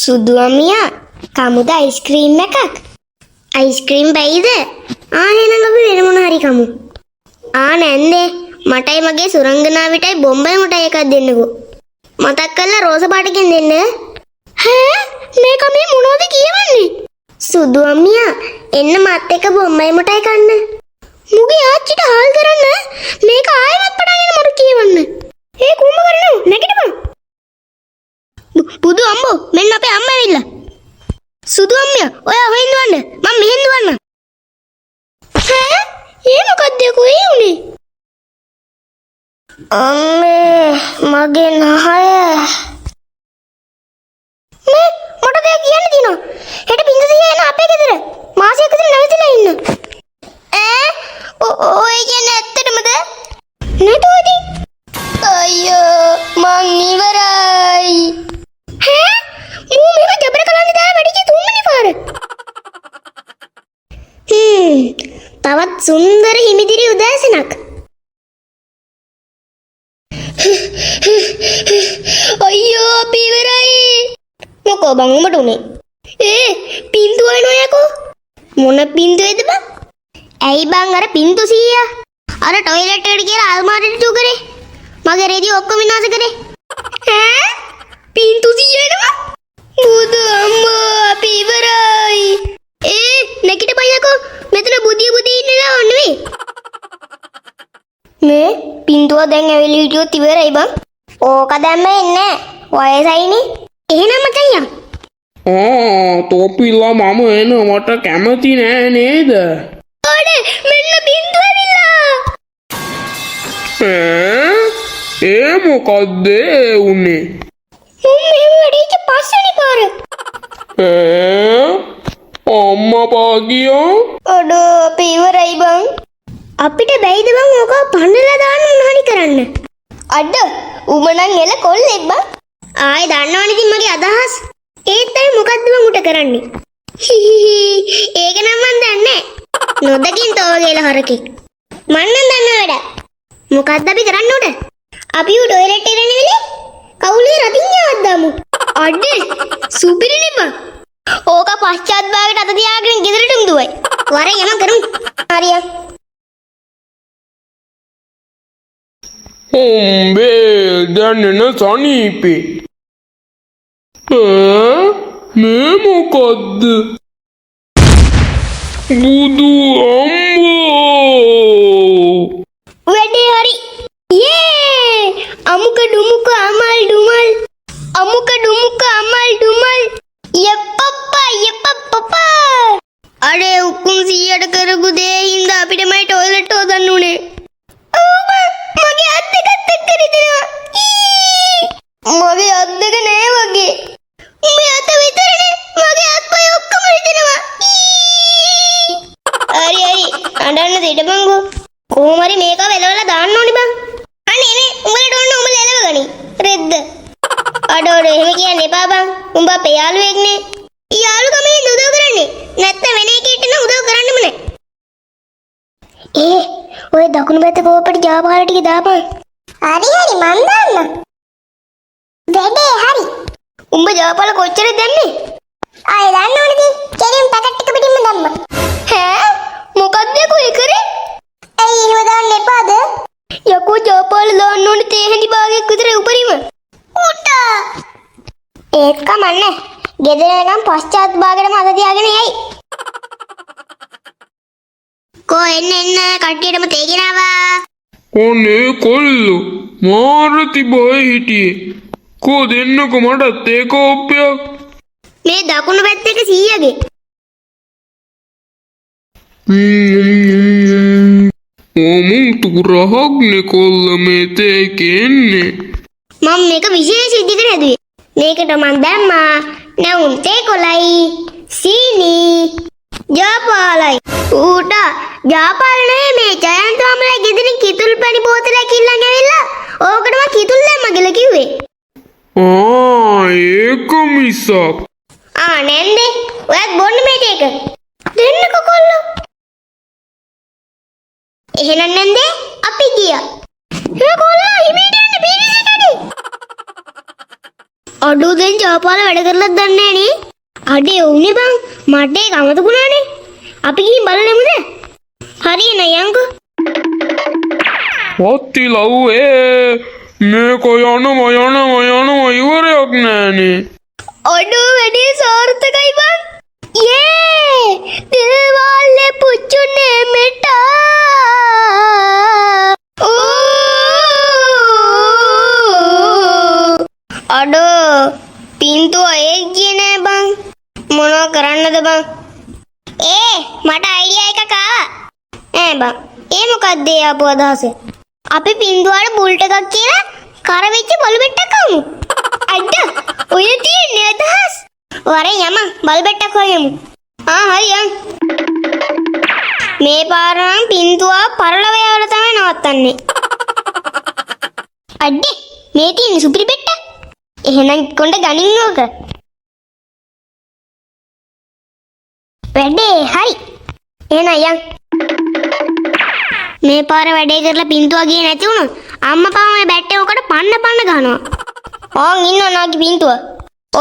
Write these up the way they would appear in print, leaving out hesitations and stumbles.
සුදු අමියා කමුද අයිස්ක්‍රීම් එකක්. අයිස්ක්‍රීම් බැයිද? එහෙනම් අපි වෙන මොන හරි කමු. නැන්දේ මටයි මගේ සුරංගනාවිටයි බොම්බයි මුටයි එකක් දෙන්නකෝ. මතක් කරලා රෝස පාටකින් දෙන්න. මේක මේ මොනවද කියවන්නේ? සුදු අමියා එන්න මත් එක්ක බොම්බයි මුටයි කන්න. මුගේ ආච්චිට හාල් කරන්න මේක ආයෙත් පටන්ගෙන මට කියවන්න. කුඹ කරනව නැගිටපන්. බුදු අම්බෝ මෙන්න අපේ අම්මා ඇවිල්ලා. සුදු අම්මියා ඔයා හොයන්න වන්න මම මෙහෙන් දුවන්න. මොකක්ද කොහේ උනේ? අම්මේ මගේ නහය. මට දෙයක් කියන්න තියෙනවා. හෙට පින්දුසිය එන අපේ ගෙදර මාසයක් විතර නැවතිලා ඉන්න. ඔය කියන්නේ ඇත්තටමද? නේද? අයියෝ මං ඉවරයි. මූ මේව ජබර කලන්නේ දාලා වැඩි කී තුන්වෙනි පාර. තවත් සුන්දර හිමිදිරි උදෑසනක්. අයියෝ අපි ඉවරයි. මොකෝ බං උඹට උනේ? පින්තු වයින්ෝ යකෝ. මොන පින්තුවේද බං? ඇයි බං අර පින්තු සීයා අර ටොයිලට් එකට කියලා අල්මාරියට තු කරේ. මගේ රෙදි ඔක්කොම විනාශ කරේ. පින්තු සීයානවා. බුදු අම්මෝ අපි ඉවරයි. නැගිටපන් යකෝ. මෙතන බුදිය ඉන්නලා ඔන්නේ. මේ පින්තුව දැන් ඇවිල්ලා හිටියොත් ඉවරයි බං. ඕක දැම්ම එන්නේ වයසයිනේ. එහෙනම් මචං යන්න. තෝපිලා මම එන මට කැමති නෑ නේද? මෙන්න බින්දුව ඇවිල්ලා. මොකද්ද උනේ? මෙහෙම වැඩිච්ච පස්වෙනි පාර. අම්මා පාගියා. අපි ඉවරයි බං. අපිට බැයිද බං ඕක පන්නලා දාන්න මොනවනි කරන්න? උඹ නම් එල කොල්ලෙක් බං. ආයේ දන්නවනේ ඉතින් මගේ අදහස්. ඒත් අය මොකද්ද බං උට කරන්නේ? ඒක නම් මන් දන්නේ. නොදකින් තෝගේලා හරකෙක්. මන් නම් දන්න වැඩ. මොකද්ද අපි කරන්න උට? අපි ටොයිලට් එකට නෙවෙයි. කවුලේ රතින් යවද්දාමු. සුපිරිනේ බං. ඕක පශ්චාත් භාගයට අත තියාගෙන ගෙදරටම දුවයි. වරෙන් යම කරමු. හරිය. දැන් එන සනීපේ. මේ මොකද්ද? බුදු අම්මෝ. වැඩේ හරි. අමුක ඩුමුක අමල් ඩුමල්. අමුක ඩුමුක අමල් ඩුමල්. යප්පප්පා. අනේ උකුම් 100ට කරපු දේ හින්දා අපිට මයි ටොයිලට් හොදන්න උනේ. මගේ අත් දෙකත් එක්ක රිදෙනවා. මගේ අත් දෙක නෑ වගේ. මේ අත විතරනේ. මගේ අත්පය ඔක්කොම රිදෙනවා. හරි අඬන්න දෙඩපන්කෝ. කොහොම හරි මේක වෙලවලා දාන්න ඕනි බං. අනේ උඹලට ඕන උඹ ලැලව ගනි. රෙද්ද. එහෙම කියන්න එපා බං. උඹ අපේ යාළුවෙක්නේ. යාළුකමෙන් උදව් කරන්නේ. නැත්නම් වෙන එකකට නම් උදව් කරන්නෙම නෑ. ඔය දකුණු පැත්තේ කෝපට ජාපාර ටික දාපන්. හරි මන් දාන්න. වැඩේ හරි. උඹ ජාපාල කොච්චරද දැම්මේ? ආයෙ දාන්න ඕනේද? කෙලින් පැකට් එක පිටින්ම දැම්මා. මොකක්ද කොයි කරේ? ඇයි එහෙම දාන්න එපාද? යකෝ ජාපාල දාන්න ඕනේ තේ හැඳි භාගයක් විතර උපරිම. උට. ඒක කමන්නේ. ගෙදර නම් පශ්චාත් භාගයටම අත තියාගෙන යයි. එන්න කට්ටියටම තේ ගෙනාවා. කොනේ කොල්ලෝ මාරති බය හිටියේ. දෙන්නකො මටත් ඒ කෝප්පයක්. මේ දකුණු පැත්තේ සීයගේ. මුතු රහක්නේ කොල්ල මේ තේ කියන්නේ. මම මේක විශේෂ විදිහකට හැදුවේ. මේකට මම දැම්මා නැවුම් තේ කොලයි සීනි ජාපාලයි. ඌට ජාපාල නෙවෙයි මේ ජයන්ත මාමලා ගෙදරින් කිතුල් පැණි බෝතලයක් ඉල්ලන් ඇවිල්ලා ඕකටම කිතුල් දැම්ම කියලා කිව්වේ. ඒක මිසක්. නැන්දේ ඔයත් බොන්න මේක එක. දෙන්නකෝ කොල්ලෝ. එහෙනම් නැන්දේ අපි ගියා. කොල්ලෝ හිමීට යන්න පිරිසිදුනේ. අඩෝ දැන් ජාපාල වැඩ කරලත් දන්නේ නෑනේ. අඩේ උනේ බං මට ඒක අමතකුණානේ. අපි ගිහින් බලමුද? හරියන යංකෝ. වත්ති ලව්වේ මේක යනවා ඉවරයක් නෑනේ. අඩෝ වැඩේ සාර්ථකයි බං. යේ දිල්වාලේ පුච්චුනේ මෙටා. අඩෝ පින්තුව ඒ ගියේ නෑ බං. මොනවා කරන්නද බං? මට අයිඩියා එකක් ආවා. ඈ බං ඒ මොකක්ද ඒ ආපු අදහස? අපි පින්තුවාට බුල්ට් එකක් කියලා කරවෙච්ච බලු බෙට්ටක් අමු. අඩ ඔය තියෙන්නේ අදහස්. වරෙන් යමන් බලු බෙට්ටක් හොයමු. හරි යන්. මේ පාර නම් පින්තුවා පරලව යවලා තමයි නවත්තන්නේ. අඩේ මේ තියෙන සුපිරි බෙට්ට. එහෙනම් කොණ්ඩ ගනින්න ඕක. වැඩේ හරි. එහෙනම් යන්. මේ පාර වැඩේ කරලා පින්තුවා ගියේ නැති වුණොත් අම්මා පාම මේ බැට්ටේ ඔකට පන්න ගහනවා. ඕන් ඉන්නව නාකි පින්තුව.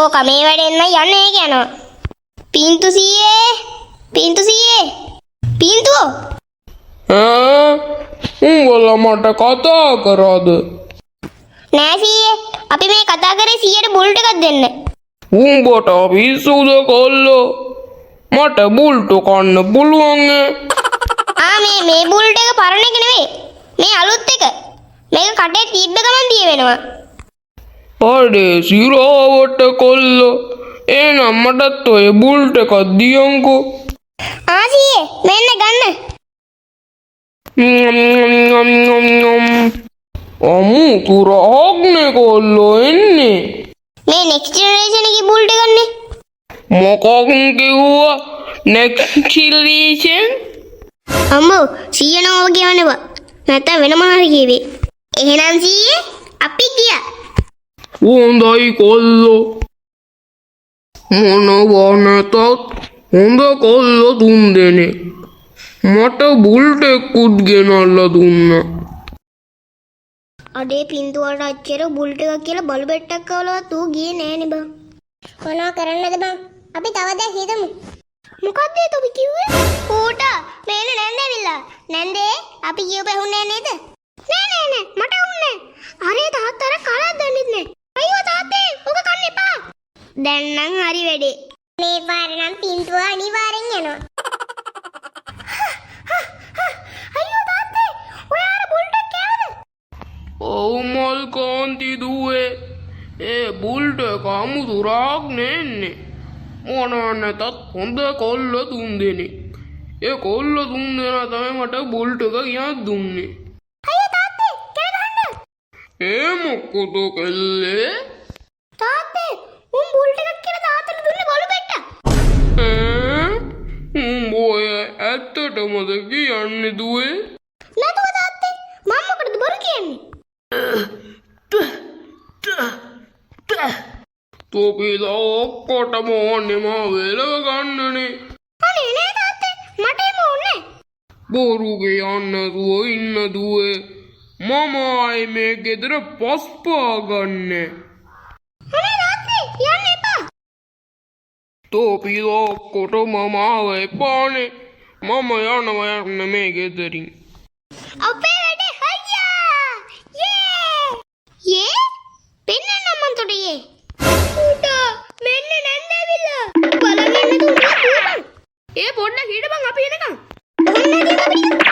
ඕක මේ වැඩෙන් නම් යන්නේ කියනවා. පින්තු සීයේ පින්තුව උඹලා මට කතා කරාද? නෑ සීයේ අපි මේ කතා කරේ සීයට බුල්ට් එකක් දෙන්න. උඹට පිස්සුද කොල්ලෝ? මට බුල්ට් කන්න පුළුවන්. මේ බුල්ට් එක පරණ එක නෙවෙයි. මේ අලුත් එක. මේක කටේ තිබ්බ ගමන් දිය වෙනවා. අඩේ සිරාවට කොල්ලෝ. එහෙනම් මටත් ඔය බුල්ට් එකක් දියන්කෝ. සීයේ මෙන්න ගන්න. අමුතුරාග්නේ කොල්ලෝ එන්නේ. මේ නෙක්ස්ට් ජෙනරේෂන් එකේ බුල්ට් එකක් නේ. මොකක්ද කිව්වා? Next generation? අම්මෝ සීය නෝ කියවනවා. නැත්නම් වෙන මොනවාරි කියවේ. එහෙනම් සීයේ අපි ගියා. හොඳයි කොල්ලෝ. මොනවා නැතත් හොඳ කොල්ලෝ තුන් දෙනෙක්. මට බුල්ට් එකකුත් ගෙනල්ලා දුන්නා. අඩේ පින්තුවට අච්චර බුල්ට් එකක් කියලා බලු බෙට්ටක් කවලවත් ඌ ගියේ නෑනේ බං. මොනවා කරන්නද බං? අපි තව දැන් හිතමු. මොකක්ද ඒ තොපි කිව්වේ? ඌට මේන නැන්ද ඇවිල්ලා. නැන්දේ අපි කියව බැහුන්නේ නේද? නෑ මට වුන්නේ. අරේ තාත්තා අර කලක් දන්නෙත් නෑ. අයියෝ තාත්තේ ඔක කන්න එපා. දැන් නම් හරි වැඩේ. මේ පාර නම් පින්තුව අනිවාර්යෙන් යනවා. අයියෝ තාත්තේ ඔයා අර බුල්ට් එක කෑවද? ඔව් මල් කාන්ති දුවේ. ඒ බුල්ට් එක අමුතුරාක් නෙන්නේ. මොනවා නැතත් හොඳ කොල්ල තුන් දෙනෙක්. ඒ කොල්ල තුන් දෙනා තමයි මට බුල්ට් එක ගෙනත් දුන්නේ. අයියෝ තාත්තේ කෑ ගහන්න. ඒ මොකද කෙල්ලේ? තාත්තේ උන් බුල්ට් එකක් කියලා තාත්තට දුන්නේ බලු බෙට්ට. උඹ ඔය ඇත්තටමද කියන්නේ දුවේ? නැතුව තාත්තේ මම මොකටද බොරු කියන්නේ? තෝපිලා ඔක්කොටම ඕනේ මාව එලව ගන්නනේ. අනේ නෑ තාත්තේ මට එම ඕනේ. බොරු කියන්න දුව ඉන්න දුවේ. මම ආයේ මේ ගෙදර පස්පා ගන්නේ. අනේ තාත්තේ යන්න එපා. තෝපිලා ඔක්කොටම මාව එපානේ. මම යන්න මේ ගෙදරින්. අපේ වැඩේ හයියා! යේ! පෙන්නන්න මන්තොට යේ. ඌට මෙන්න නැන්ද ඇවිල්ලා. බලන්න එන්න දුන්නා. ඒ පොඩ්ඩක් හිටපන් අපි එනකම්. ඔන්න නැති අපිට.